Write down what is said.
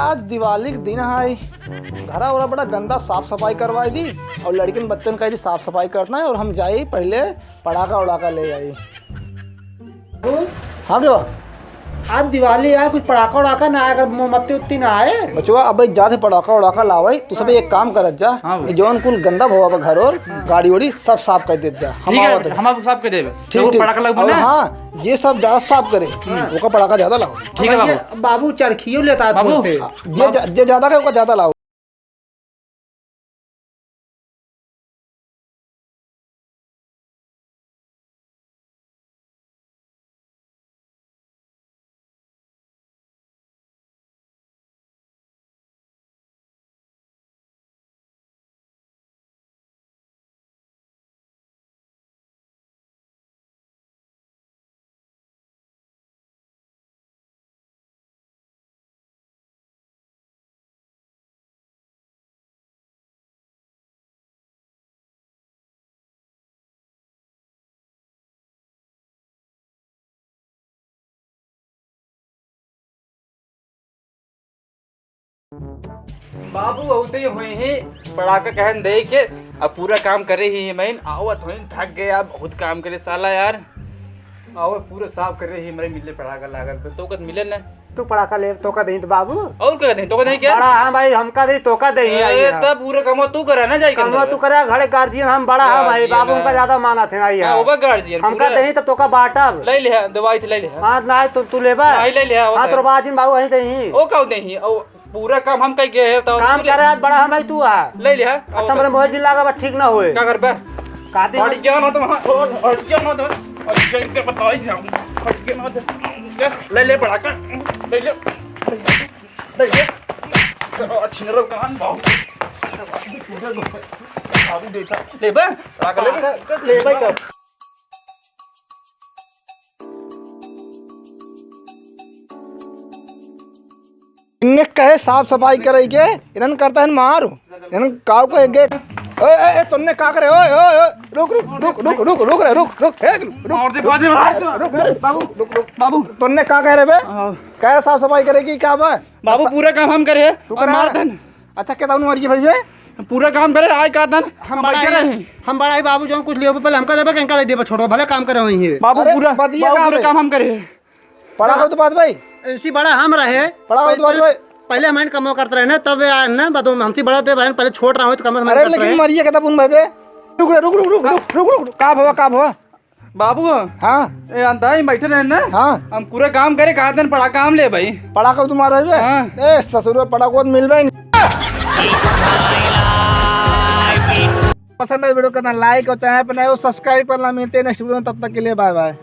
आज दिवाली के दिन है, घरा उरा बड़ा गंदा साफ सफाई करवाई दी और लड़किन बच्चन का साफ सफाई करना है और हम जाए पहले पटाखा उड़ाका ले जाए। हाँ देवा, आज दिवाली है, कुछ पटाखा उड़ाका ना आए, अगर मोमबत्ती उत्ती ना आए बचवा। अब जाते पटाखा उड़ाका लावाई तो सब एक काम करत जा, जौन कुल गंदा भवा घर और गाड़ी वाड़ी सब साफ कर देत जा। ठीक है, हम आप साफ कर देबे। ठीक पटाखा लगबो ना। हाँ, ये सब ज्यादा साफ करे, ओका पटाखा ज्यादा लाओ। ठीक है बाबू। बाबू चरखियो लेता है बाबू, जे ज्यादा का ओका ज्यादा लाओ। बाबू होते ही हुए हैं पटाखा कहन दे के अब पूरा काम करे ही मैं आवत हुई, थक गए अब बहुत काम करे साला यार। आओ पूरा साफ करे ही मेरे मिले पटाखा लागल तो कद मिले ना। तू पटाखा ले तो का दही तो बाबू और क्या दे तो का नहीं क्या बड़ा। हाँ भाई, हमका दही तो का दही अरे तब पूरा काम तू करा ना जाई काम तू करे, घरे गार्जियन हम बड़ा है भाई, बाबू का ज्यादा माना थे आई है। ओबा गार्जियन हमका दही तो का बाटब ले ले दवाई ले ले। हां लाए तो तू लेबा। नहीं ले ले। हां तो बाजिन बाबू वही दही ओ काऊ नहीं ओ पूरा काम हम कई गए तो काम करे आज बड़ा हम भाई तू है ले ले। अच्छा मेरे मोह जिला का ठीक ना होए क्या करबे काटी हट जाना तो हट जाना तो और जन के बताई जाऊं हट के ना ले ले पटाखा ले ले ले ले अच्छी नरव कान बाबू देखा ले बे ले भाई कर इन्हें कहे साफ सफाई करे के इन्हन करता है मार इन्हन काव को एक गेट। ओए ए तुमने का करे? ओए ओए रुक रुक रुक रुक रुक रुक रे रुक रुक और दे बाजे बाबू रुक रुक बाबू तुमने का कह रहे बे? कहे साफ सफाई करेगी क्या बा? बाबू पूरा काम हम करे तू कर मार दन। अच्छा क्या ताऊ मर गई भाई बे? पूरा काम करे आय का दन हम बड़ा ही बाबू जो कुछ लियो पहले हमका देबे कनका दे देबे, छोड़ो भले काम करे वही है बाबू पूरा काम हम करे। पड़ा हो तो बात भाई इसी बड़ा हम रहे पड़ा हो तो बात भाई पहले हम कमो करते रहे ना तब ना बतो हमसी बड़ा थे बहन पहले छोड़ रहा हूं तो कम से अरे लेकिन मरिए कहता पुन भाई बे रुक रुक रुक रुक रुक रुक रुक का भवा बाबू हां ए अंता ही बैठे रहे ना। हां हम पूरा काम करे कहा दिन पड़ा काम ले भाई पड़ा को तुम्हारा है बे? ए ससुर पड़ा को मिल भाई। पसंद है वीडियो करना लाइक और चैनल पर नए हो सब्सक्राइब करना। मिलते हैं नेक्स्ट वीडियो में, तब तक के लिए बाय बाय।